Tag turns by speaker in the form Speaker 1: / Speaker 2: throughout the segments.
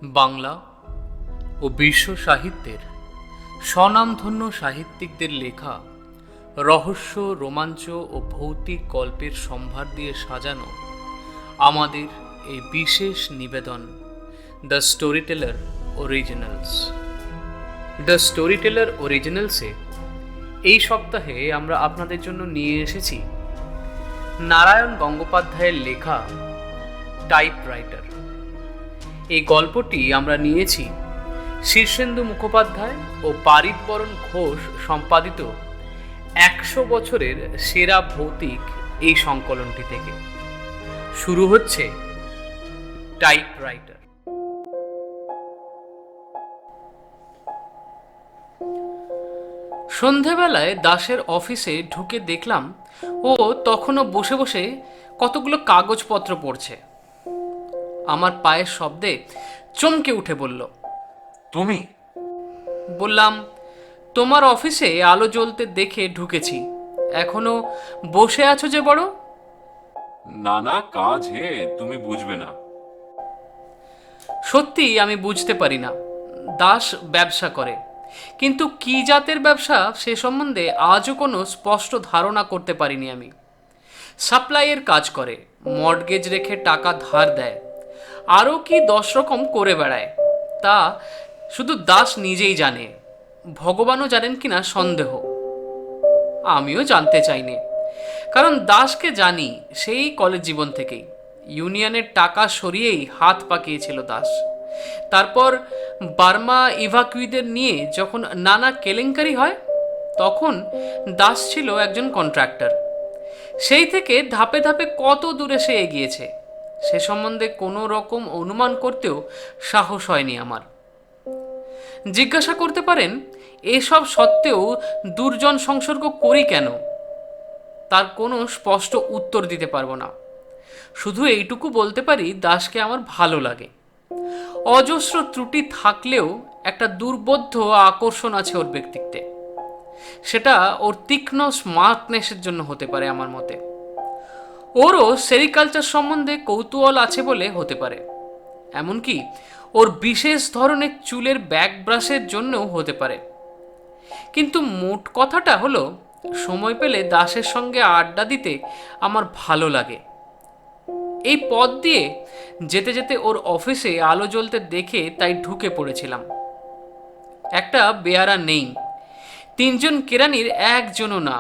Speaker 1: বাংলা ও বিশ্ব সাহিত্যের স্বনামধন্য সাহিত্যিকদের লেখা রহস্য, রোমাঞ্চ ও ভৌতিক গল্পের সম্ভার দিয়ে সাজানো আমাদের এই বিশেষ নিবেদন the story teller originals. The story teller অরিজিনালসে এই সপ্তাহে আমরা আপনাদের জন্য নিয়ে এসেছি নারায়ণ গঙ্গোপাধ্যায়ের লেখা টাইপরাইটার। এই গল্পটি আমরা নিয়েছি শীর্ষেন্দু মুখোপাধ্যায় ও পারিতবরণ ঘোষ সম্পাদিত ১০০ বছরের সেরা ভৌতিক এই সংকলনটি থেকে। শুরু হচ্ছে টাইপরাইটার। সন্ধেবেলায় দাসের অফিসে ঢুকে দেখলাম ও তখনও বসে বসে কতগুলো কাগজপত্র পড়ছে। আমার পায়ের শব্দে চমকে উঠে বলল,
Speaker 2: তুমি?
Speaker 1: বললাম, তোমার অফিসে আলো জ্বলতে দেখে ঢুকেছি, এখনো বসে আছো যে বড়?
Speaker 2: নানা কাজ হে, তুমি বুঝবে না।
Speaker 1: সত্যি আমি বুঝতে পারি না। দাস ব্যবসা করে, কিন্তু কি জাতের ব্যবসা সে সম্বন্ধে আজও কোনো স্পষ্ট ধারণা করতে পারিনি আমি। সাপ্লাইয়ের কাজ করে, মর্টগেজ রেখে টাকা ধার দেয়, আরও কি 10 রকম করে বেড়ায়, তা শুধু দাস নিজেই জানে। ভগবানও জানেন কিনা সন্দেহ। আমিও জানতে চাইনি, কারণ দাসকে জানি সেই কলেজ জীবন থেকেই। ইউনিয়নের টাকা সরিয়েই হাত পাকিয়েছিল দাস। তারপর বার্মা ইভাকুইদের নিয়ে যখন নানা কেলেঙ্কারি হয়, তখন দাস ছিল একজন কন্ট্রাক্টর। সেই থেকে ধাপে ধাপে কত দূরে সে এগিয়েছে, সে সম্বন্ধে কোনো রকম অনুমান করতেও সাহস হয়নি আমার। জিজ্ঞাসা করতে পারেন, এসব সত্ত্বেও দুর্জন সংসর্গ করি কেন? তার কোনো স্পষ্ট উত্তর দিতে পারবো না। শুধু এইটুকু বলতে পারি, দাসকে আমার ভালো লাগে। অজস্র ত্রুটি থাকলেও একটা দুর্বোধ্য আকর্ষণ আছে ওর ব্যক্তিত্বে। সেটা ওর তীক্ষ্ণ স্মার্টনেসের জন্য হতে পারে আমার মতে। ওরও সেরিকালচার সম্বন্ধে কৌতূহল আছে বলে হতে পারে। এমনকি ওর বিশেষ ধরনের চুলের ব্যাক ব্রাশের জন্যও হতে পারে। কিন্তু মোট কথাটা হলো, সময় পেলে দাসের সঙ্গে আড্ডা দিতে আমার ভালো লাগে। এই পথ দিয়ে যেতে যেতে ওর অফিসে আলো জ্বলতে দেখে তাই ঢুকে পড়েছিলাম। একটা বেয়ারা নেই, 3 জন কেরানির একজনও না।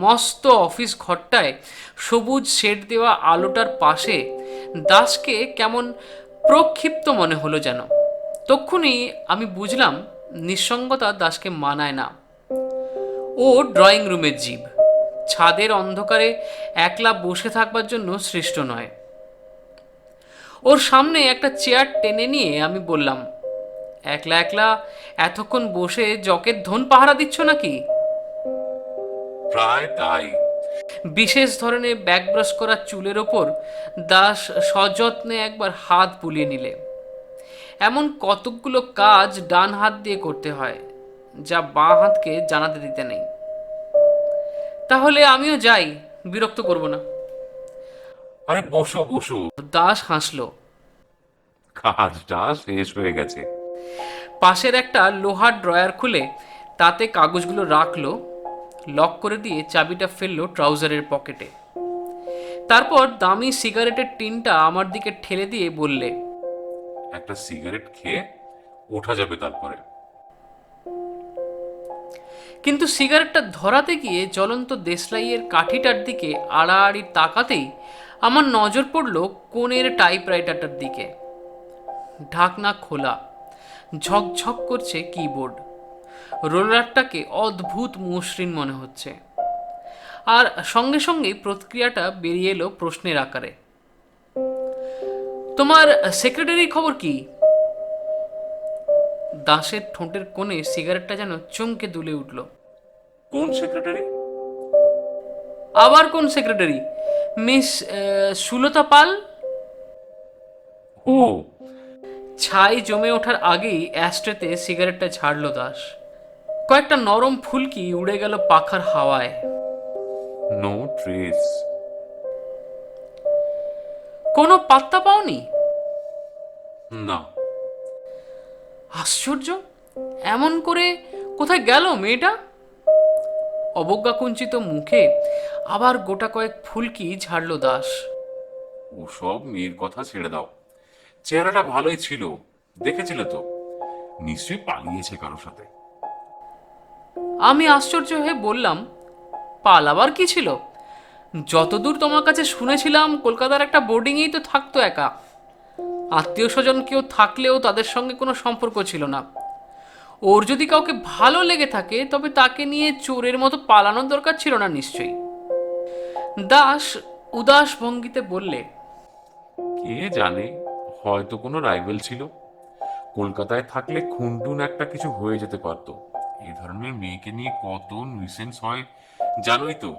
Speaker 1: মস্ত অফিস ঘরটায় সবুজ শেড দেওয়া আলোটার পাশে দাসকে কেমন প্রক্ষিপ্ত মনে হলো যেন। তক্ষুনি আমি বুঝলাম নিঃসঙ্গতা দাসকে মানায় না। ও ড্রয়িং রুমের জীব, ছাদের অন্ধকারে একলা বসে থাকবার জন্য সৃষ্ট নয়। ওর সামনে একটা চেয়ার টেনে নিয়ে আমি বললাম, একলা একলা এতক্ষণ বসে জকের ধন পাহারা দিচ্ছ নাকি?
Speaker 2: প্রায় তাই।
Speaker 1: বিশেষ ধরনের ব্যাক ব্রাশ করা চুলের ওপর দাস সযত্নে একবার হাত বুলিয়ে নিলে। এমন কতকগুলো কাজ ডান হাত দিয়ে করতে হয়, যা বাঁ হাতকে জানাতে দিতে নেই। তাহলে আমিও যাই, বিরক্ত করব না।
Speaker 2: আরে বসো বসো,
Speaker 1: দাস হাসলো।
Speaker 2: কাজটা শেষ হয়ে গেছে।
Speaker 1: পাশের একটা লোহার ড্রয়ার খুলে তাতে কাগজগুলো রাখলো, লক করে দিয়ে চাবিটা ফেললো ট্রাউজারের পকেটে। তারপর দামি সিগারেটের টিনটা আমার দিকে ঠেলে দিয়ে বললে,
Speaker 2: একটা সিগারেট খেয়ে ওঠা যাবে তারপরে।
Speaker 1: কিন্তু সিগারেটটা ধরাতে গিয়ে জ্বলন্ত দেশলাইয়ের কাঠিটার দিকে আড়াআড়ি তাকাতেই আমার নজর পড়ল কোণের টাইপরাইটারটার দিকে। ঢাকনা খোলা, ঝকঝক করছে কিবোর্ড। রোলারটাকে অদ্ভুত মসৃণ মনে হচ্ছে। আর সঙ্গে সঙ্গেই প্রতিক্রিয়াটা বেরিয়ে এলো প্রশ্নের আকারে, তোমার সেক্রেটারির খবর কি? দাসের ঠোঁটের কোণে সিগারেটটা যেন চমকে দুলে উঠল।
Speaker 2: কোন সেক্রেটারি?
Speaker 1: আবার কোন সেক্রেটারি? মিস সুলতা পাল?
Speaker 2: ও,
Speaker 1: ছাই জমে ওঠার আগেই অ্যাস্ট্রেতে সিগারেটটা ঝাড়ল দাস। কয়েকটা নরম ফুলকি উড়ে গেল পাখার হাওয়ায়।
Speaker 2: No trace.
Speaker 1: কোনো পাত্তা পাওনি?
Speaker 2: না,
Speaker 1: আশ্চর্য, এমন করে কোথায় গেল মেয়েটা? অবজ্ঞাকুঞ্চিত মুখে আবার গোটা কয়েক ফুলকি ঝাড়ল দাস।
Speaker 2: ওসব মেয়ের কথা ছেড়ে দাও। চেহারাটা ভালোই ছিল, দেখেছিলে তো? নিশ্চয়ই পালিয়েছে কারো সাথে।
Speaker 1: আমি আশ্চর্য হয়ে বললাম, পালাবার কি ছিল? যতদূর তোমার কাছে শুনেছিলাম কলকাতার একটা বোর্ডিংয়েই তো থাকতো একা। আত্মীয় স্বজন কেউ থাকলেও তাদের সঙ্গে কোনো সম্পর্ক ছিল না। ওর যদি কাউকে ভালো লেগে থাকে তবে তাকে নিয়ে চোরের মতো পালানোর দরকার ছিল না নিশ্চয়ই। দাস উদাস ভঙ্গিতে বললে,
Speaker 2: কে জানে, হয়তো কোনো রাইভেল ছিল। কলকাতায় থাকলে খুনটুন একটা কিছু হয়ে যেতে পারতো। এই ধরনের মেয়েকে নিয়ে কত নিউসেন্স হয় জানোই তো।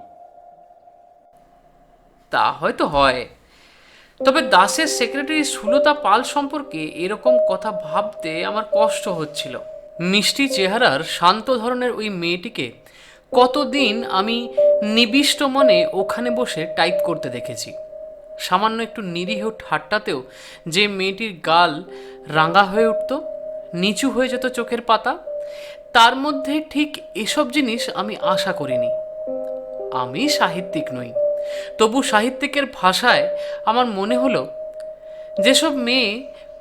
Speaker 1: তা হয়তো হয়, তবে দাসের সেক্রেটারি সুলতা পাল সম্পর্কে এরকম কথা ভাবতে আমার কষ্ট হচ্ছিল। মিষ্টি চেহারার শান্ত ধরনের ওই মেয়েটিকে কতদিন আমি নিবিষ্ট মনে ওখানে বসে টাইপ করতে দেখেছি। সামান্য একটু নিরীহ ঠাট্টাতেও যে মেয়েটির গাল রাঙা হয়ে উঠত, নিচু হয়ে যেত চোখের পাতা, তার মধ্যে ঠিক এসব জিনিস আমি আশা করিনি। আমি সাহিত্যিক নই, তবু সাহিত্যিকের ভাষায় আমার মনে হলো, যেসব মেয়ে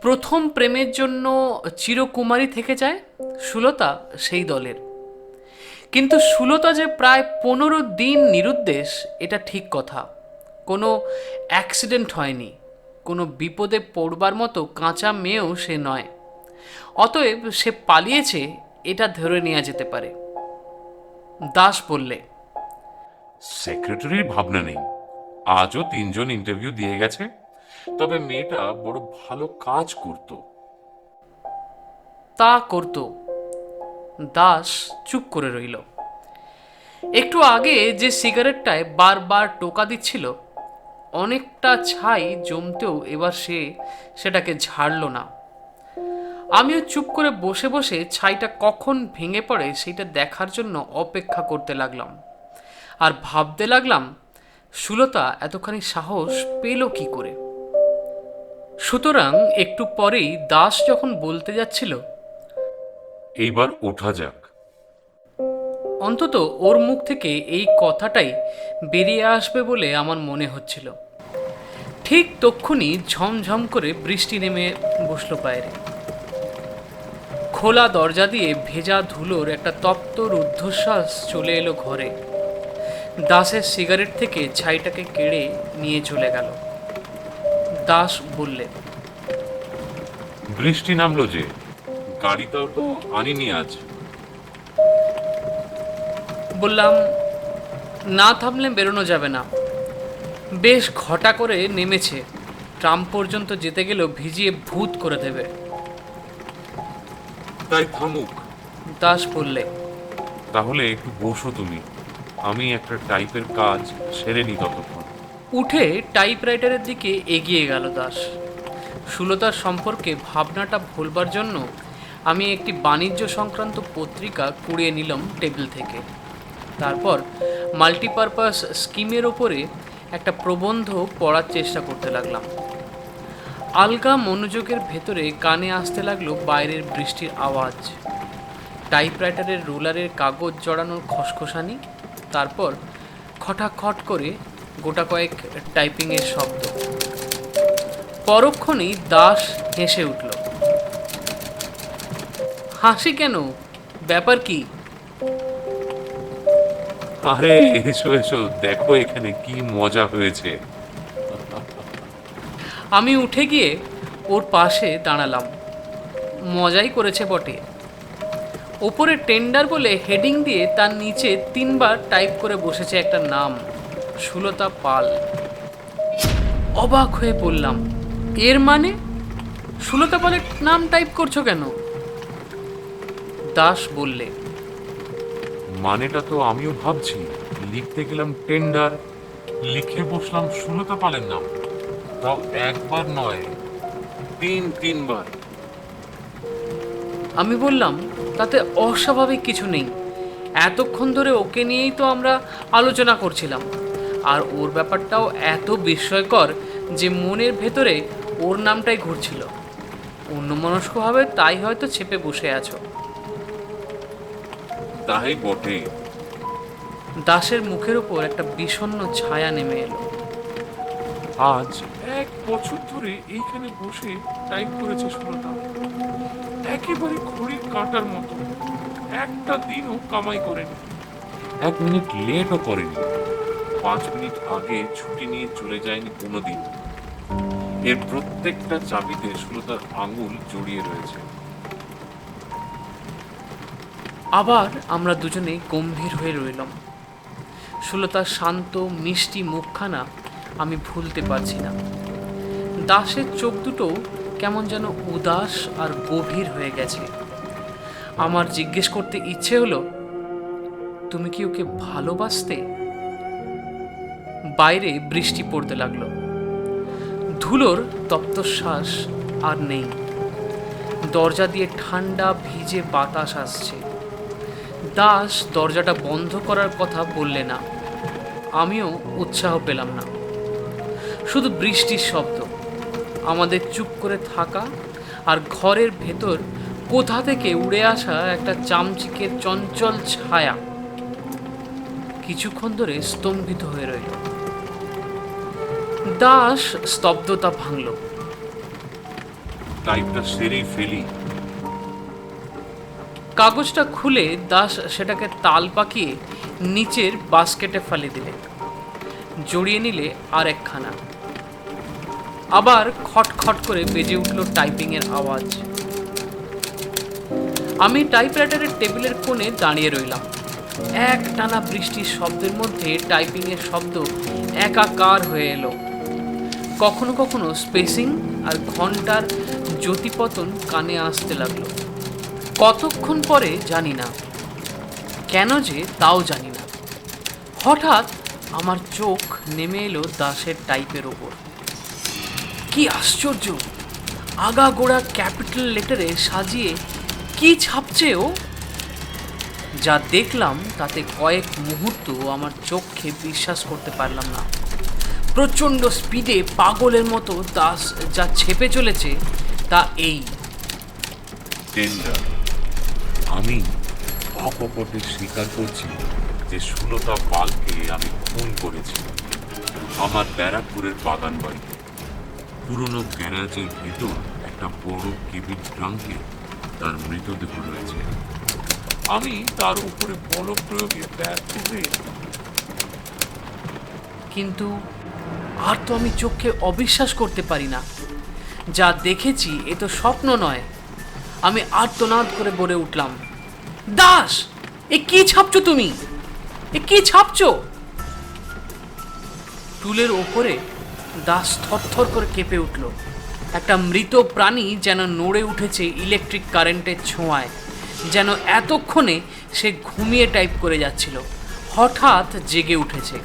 Speaker 1: প্রথম প্রেমের জন্য চিরকুমারী থেকে যায়, সুলতা সেই দলের। কিন্তু সুলতা যে প্রায় 15 দিন নিরুদ্দেশ, এটা ঠিক কথা। কোনো অ্যাক্সিডেন্ট হয়নি, কোনো বিপদে পড়বার মতো কাঁচা মেয়েও সে নয়। অতএব সে পালিয়েছে, এটা ধরে নেওয়া যেতে পারে। দাস বললে,
Speaker 2: সেক্রেটারির ভাবনা নেই। আজও 3জন ইন্টারভিউ দিয়ে গেছে। তবে মেয়েটা বড় ভালো কাজ করত।
Speaker 1: তা করত। দাস চুপ করে রইল। একটু আগে যে সিগারেটটায় বারবার টোকা দিচ্ছিল, অনেকটা ছাই জমতেও এবার সে সেটাকে ঝাড়ল না। আমিও চুপ করে বসে বসে ছাইটা কখন ভেঙে পড়ে সেটা দেখার জন্য অপেক্ষা করতে লাগলাম। আর ভাবতে লাগলাম, সুলতা এতখানি সাহস পেল কি করে। সুতরাং একটু পরেই দাস যখন বলতে যাচ্ছিল,
Speaker 2: এইবার ওঠা যাক।
Speaker 1: অন্তত ওর মুখ থেকে এই কথাটাই বেরিয়ে আসবে বলে আমার মনে হচ্ছিল, ঠিক তক্ষুনি ঝমঝম করে বৃষ্টি নেমে বসলো বাইরে। খোলা দরজা দিয়ে ভেজা ধুলোর একটা তপ্ত রুদ্ধশ্বাস চলে এলো ঘরে। দাসের সিগারেট থেকে ছাইটাকে কেড়ে নিয়ে চলে গেল। দাস বললে,
Speaker 2: বৃষ্টি নামলো যে, গাড়িটাও তো আনিনি আজ।
Speaker 1: বললাম, না থামলে বেরোনো যাবে না। বেশ ঘটা করে নেমেছে, ট্রাম পর্যন্ত যেতে গেলেও ভিজিয়ে ভূত করে দেবে।
Speaker 2: তাই থামুক।
Speaker 1: দাস বললে,
Speaker 2: তাহলে একটু বসো তুমি, আমি একটা টাইপের কাজ সেরে নি ততক্ষণ।
Speaker 1: উঠে টাইপরাইটারের দিকে এগিয়ে গেল দাস। সুলতার সম্পর্কে ভাবনাটা ভুলবার জন্য আমি একটি বাণিজ্য সংক্রান্ত পত্রিকা কুড়িয়ে নিলাম টেবিল থেকে। তারপর মাল্টিপারপাস স্কিমের ওপরে একটা প্রবন্ধ পড়ার চেষ্টা করতে লাগলাম। আলগা মনোযোগের ভেতরে কানে আসতে লাগলো বাইরের বৃষ্টির আওয়াজ, টাইপরাইটারের রোলারের কাগজ জড়ানোর খসখসানি, তারপর খটাখট করে গোটা কয়েক টাইপিংয়ের শব্দ। পরক্ষণেই দাস হেসে উঠল। হাসি কেন? ব্যাপার কি?
Speaker 2: আরে এসো এসো, দেখো এখানে কি মজা হয়েছে।
Speaker 1: আমি উঠে গিয়ে ওর পাশে দাঁড়ালাম। মজাই করেছে বটে। ওপরে টেন্ডার বলে হেডিং দিয়ে তার নিচে 3বার টাইপ করে বসেছে একটা নাম, সুলতা পাল। অবাক হয়ে পড়লাম, এর মানে? সুলতা পালের নাম টাইপ করছো কেন? দাস বললে,
Speaker 2: মানেটা তো আমিও ভাবছি। লিখতে গেলাম টেন্ডার, লিখে বসলাম সুলতা পালের নাম। তাও একবার নয়, 3বার।
Speaker 1: আমি বললাম, তাতে অস্বাভাবিক কিছু নেই। এতক্ষণ ধরে ওকে নিয়েই তো আমরা আলোচনা করছিলাম, আর ওর ব্যাপারটাও এত বিস্ময়কর যে মনের ভেতরে ওর নামটাই ঘুরছিল। অন্যমনস্কভাবে তাই হয়তো চেপে বসে আছো।
Speaker 2: তাই বটে।
Speaker 1: দাসের মুখের ওপর একটা বিষণ্ণ ছায়া নেমে এলো।
Speaker 2: আজ 1 বছর ধরে এইখানে বসে টাইপ করেছে সুলতা, একেবারে ঘড়ির কাঁটার মতো। একটা দিনও কামাই করেনি, 1 মিনিট লেটও করেনি, 5 মিনিট আগে ছুটি নিয়ে চলে যায়নি কোনোদিন। এর প্রত্যেকটা চাবিতে সুলতার আঙুল জড়িয়ে রয়েছে।
Speaker 1: আবার আমরা দুজনে গম্ভীর হয়ে রইলাম। সুলতার শান্ত মিষ্টি মুখখানা আমি ভুলতে পারছি না। দাসের চোখ দুটো কেমন যেন উদাস আর গভীর হয়ে গেছে। আমার জিজ্ঞেস করতে ইচ্ছে হলো, তুমি কি ওকে ভালোবাসতে? বাইরে বৃষ্টি পড়তে লাগলো। ধুলোর তপ্তশ্বাস আর নেই। দরজা দিয়ে ঠান্ডা ভিজে বাতাস আসছে। দাস দরজাটা বন্ধ করার কথা বললে না। আমিও উৎসাহ পেলাম না। শুধু বৃষ্টির শব্দ, আমাদের চুপ করে থাকা, আর ঘরের ভেতর কোথা থেকে উড়ে আসা একটা চামচিকের চঞ্চল ছায়া। কিছুক্ষণ ধরে স্তম্ভিত হয়ে রইল। দাস স্তব্ধতা ভাঙল।
Speaker 2: টাইপটা সেরেই ফেলি।
Speaker 1: কাগজটা খুলে দাস সেটাকে তাল পাকিয়ে নিচের বাস্কেটে ফেলে দিলে। জড়িয়ে নিলে আর একখানা। আবার খটখট করে বেজে উঠল টাইপিংয়ের আওয়াজ। আমি টাইপরাইটারের টেবিলের কোণে দাঁড়িয়ে রইলাম। এক টানা বৃষ্টির শব্দের মধ্যে টাইপিংয়ের শব্দ একাকার হয়ে এলো। কখনো কখনো স্পেসিং আর ঘন্টার জ্যোতিপতন কানে আসতে লাগলো। কতক্ষণ পরে জানি না, কেন যে তাও জানি না, হঠাৎ আমার চোখ নেমে এলো দাসের টাইপের ওপর। কি আশ্চর্য! আগাগোড়া ক্যাপিটাল লেটারে সাজিয়ে কি ছাপছে ও! যা দেখলাম তাতে কয়েক মুহূর্ত আমার চোখে বিশ্বাস করতে পারলাম না। প্রচণ্ড স্পিডে পাগলের মতো দাস যা ছেপে চলেছে তা এই।
Speaker 2: টেন্ডার। আমি অকপটে স্বীকার করছি যে সুলতা পালকে আমি খুন করেছি। আমার ব্যারাকপুরের বাগান বাড়ি পুরনো গ্যারাজের ভেতর একটা বড় কেবিন ট্রাঙ্কে তার মৃতদেহ রয়েছে। আমি তার উপরে বল প্রয়োগে ব্যর্থ হয়ে
Speaker 1: কিন্তু আর তো আমি চোখে অবিশ্বাস করতে পারি না। যা দেখেছি এ তো স্বপ্ন নয়। আমি আর্তনাদ করে বলে উঠলাম, দাস, এ কি ছাপছো তুমি? এ কি ছাপছো? টুলের ওপরে দাস থরথর করে কেঁপে উঠল। একটা মৃত প্রাণী যেন নড়ে উঠেছে ইলেকট্রিক কারেন্টের ছোঁয়ায়। যেন এতক্ষণে সে ঘুমিয়ে টাইপ করে যাচ্ছিল, হঠাৎ জেগে উঠেছে।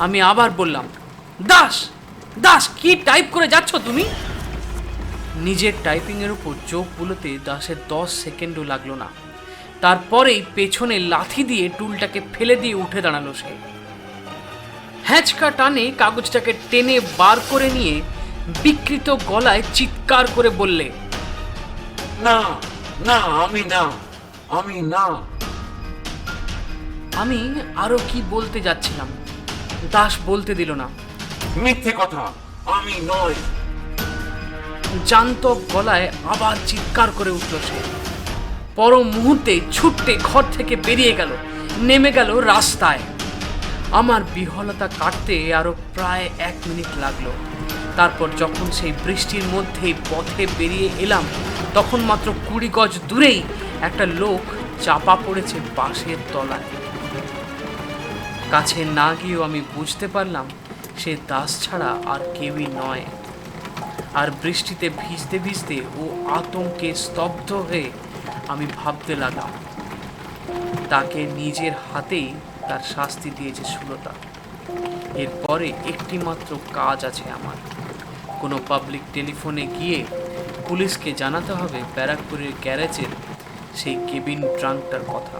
Speaker 1: আমি আবার বললাম, দাস, দাস, কি টাইপ করে যাচ্ছ তুমি? নিজের টাইপিংয়ের উপর চোখ বুলোতে দাসের 10 সেকেন্ডও লাগলো না। তারপরেই পেছনে লাথি দিয়ে টুলটাকে ফেলে দিয়ে উঠে দাঁড়ালো সে। হ্যাঁচকা টানে কাগজটাকে টেনে বার করে নিয়ে বিকৃত গলায় চিৎকার করে বললে,
Speaker 2: না, না, আমি না, আমি না।
Speaker 1: আমি আরো কি বলতে যাচ্ছিলাম, দাস বলতে দিল না।
Speaker 2: মিথ্যে কথা, আমি নয়।
Speaker 1: জান্তক গলায় আবার চিৎকার করে উঠল সে। পর মুহূর্তে ছুটতে ঘর থেকে বেরিয়ে গেল, নেমে গেল রাস্তায়। আমার বিহ্বলতা কাটতে আরো প্রায় 1 মিনিট লাগলো। তারপর যখন সেই বৃষ্টির মধ্যেই পথে বেরিয়ে এলাম, তখন মাত্র 20 গজ দূরেই একটা লোক চাপা পড়েছে বাঁশের তলায়। কাছে না গিয়েও আমি বুঝতে পারলাম সে দাস ছাড়া আর কেউই নয়। আর বৃষ্টিতে ভিজতে ভিজতে ও আতঙ্কে স্তব্ধ হয়ে আমি ভাবতে লাগলাম, তাকে নিজের হাতেই তার শাস্তি দিয়েছে সুলতা। এরপরে একটি মাত্র কাজ আছে আমার, কোনো পাবলিক টেলিফোনে গিয়ে পুলিশকে জানাতে হবে ব্যারাকপুরের গ্যারেজের সেই কেবিন ট্রাঙ্কটার কথা।